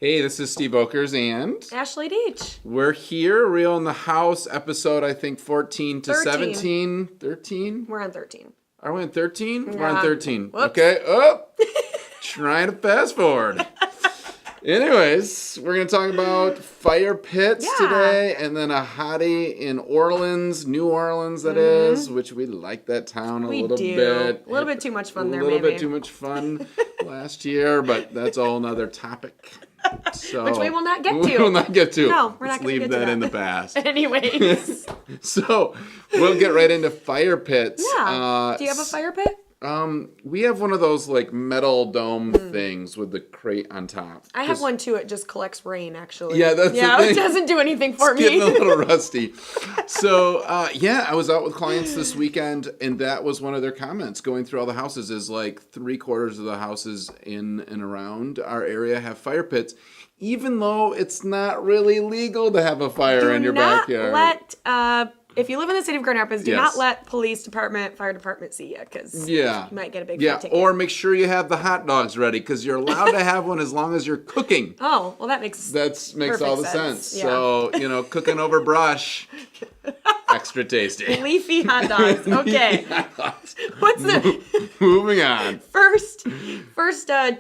Hey, this is Steve Oakers and Ashley Deach. we're here, Real in the House, episode, I think, 14 to 13. 17. 13? We're on 13. Are we on 13? We're Yeah. on 13. Whoops. Okay, trying to fast forward. Anyways, we're going to talk about fire pits Yeah. today, and then a hottie in Orleans, New Orleans that is, which we like that town a We little do. bit. A little bit too much fun there, A little maybe. bit too much fun last year, but that's a whole nother topic. So, Which we will not get to. We will not get to. No, we're not Let's gonna leave get to that that. in the past. Anyways. So we'll get right into fire pits. Yeah. Do you have a fire pit? We have one of those like metal dome things with the crate on top. I have one too. It just collects rain, actually. Yeah, that's the thing. it doesn't do anything for It's getting a me. little rusty. So, I was out with clients this weekend, and that was one of their comments. Going through all the houses is like 3/4 of the houses in and around our area have fire pits, even though it's not really legal to have a fire in your backyard. If you live in the city of Grand Rapids, do Yes. not let police department, fire department see you, because Yeah. you might get a big Yeah, fat ticket. or make sure you have the hot dogs ready, because you're allowed to have one as long as you're cooking. Oh, well, that makes That makes perfect all the sense. Yeah. So, cooking over brush, extra tasty. leafy hot dogs. Okay. What's the Moving on. first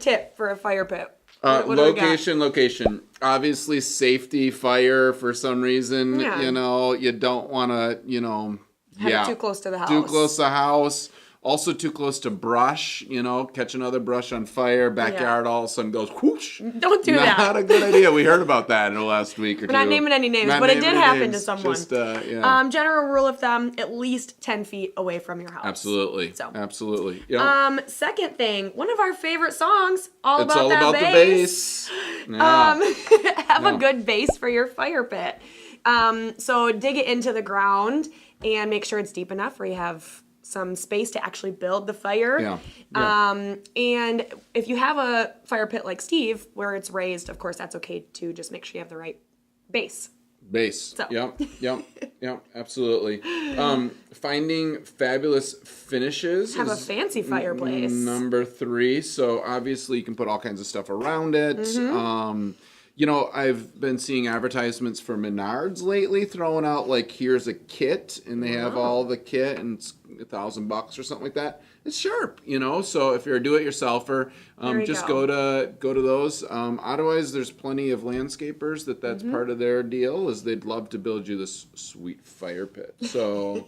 tip for a fire pit? What do we got? Location. Obviously, safety, fire for some reason. Yeah. You don't want to, Have it too close to the house. Too close to the house. Also too close to brush, catch another brush on fire, backyard all of a sudden goes whoosh. Don't do that. Not a good idea. We heard about that in the last week or two. We're not naming any names, but it did happen to someone. Just, General rule of thumb, at least 10 feet away from your house. Absolutely. So. Absolutely. Yep. Second thing, one of our favorite songs, all It's about all that about bass. the bass. Yeah. Have a good base for your fire pit. So dig it into the ground and make sure it's deep enough where you have some space to actually build the fire. Yeah. And if you have a fire pit like Steve, where it's raised, of course, that's okay too. Just make sure you have the right base. Base. So. Yep, absolutely. Finding fabulous finishes Have a is fancy fireplace. number 3. So obviously you can put all kinds of stuff around it. Mm-hmm. I've been seeing advertisements for Menards lately throwing out like, here's a kit, and they have all the kit, and it's $1,000 or something like that. It's sharp, So if you're a do-it-yourselfer, just go to those. Otherwise, there's plenty of landscapers that's part of their deal, is they'd love to build you this sweet fire pit. So,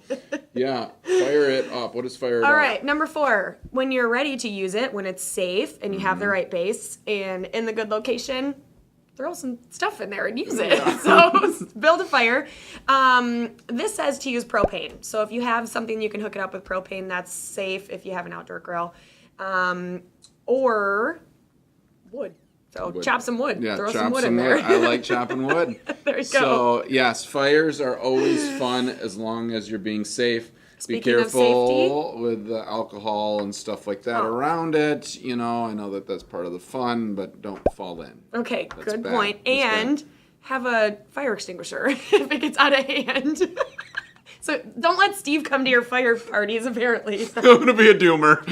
yeah, fire it up. What is fire it up? All right, number 4. When you're ready to use it, when it's safe and you have the right base and in the good location, throw some stuff in there and use it. So build a fire. This says to use propane. So if you have something, you can hook it up with propane. That's safe if you have an outdoor grill. Or wood. So chop some wood. Yeah, throw chop some wood in there. I like chopping wood. There you So, yes, fires are always fun as long as you're being safe. Speaking Be of careful with the alcohol and stuff like that Oh. around it. I know that's part of the fun, but don't fall in. Okay, That's good bad. point. That's bad. And have a fire extinguisher if it gets out of hand. So don't let Steve come to your fire parties, apparently. So I'm going to be a doomer.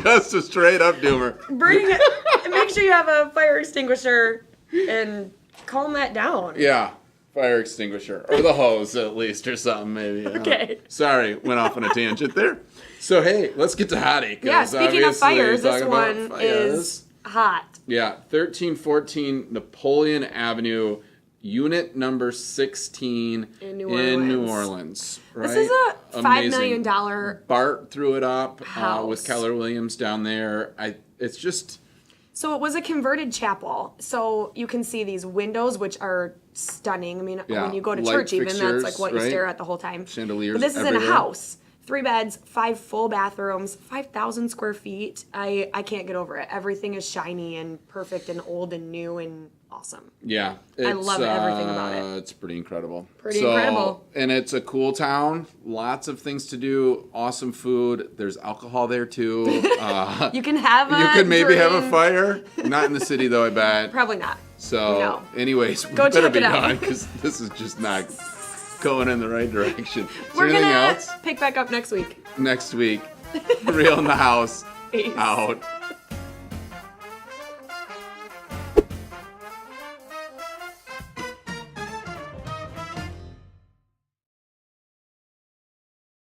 Just a straight up doomer. bring it. Make sure you have a fire extinguisher and calm that down. Yeah. Fire extinguisher. Or the hose, at least, or something, maybe. Okay. Sorry, went off on a tangent there. So, hey, let's get to Hottie. Yeah, speaking of fires, this talking about one fires. is hot. Yeah, 1314 Napoleon Avenue, unit number 16 In New New Orleans. Orleans. Right? This is a $5 Amazing. million Bart threw it up house. with Keller Williams down there. It's just... So it was a converted chapel. So you can see these windows, which are stunning. I mean, Yeah, when you go to light church, even that's fixtures, like what you right? stare at the whole time. Chandeliers But this is in everywhere. a house. 3 beds, 5 full bathrooms, 5,000 square feet. I can't get over it. Everything is shiny and perfect and old and new and awesome. Yeah. I love everything about it. It's pretty incredible. Pretty incredible. And it's a cool town. Lots of things to do. Awesome food. There's alcohol there, too. You can have a You could maybe have a drink. fire. Not in the city, though, I bet. Probably not. So, No. anyways, we Go better check be it out. done because this is just not going in the right direction. Is We're there anything gonna else? pick back up next week. Next week, Real in the House. Peace. Out.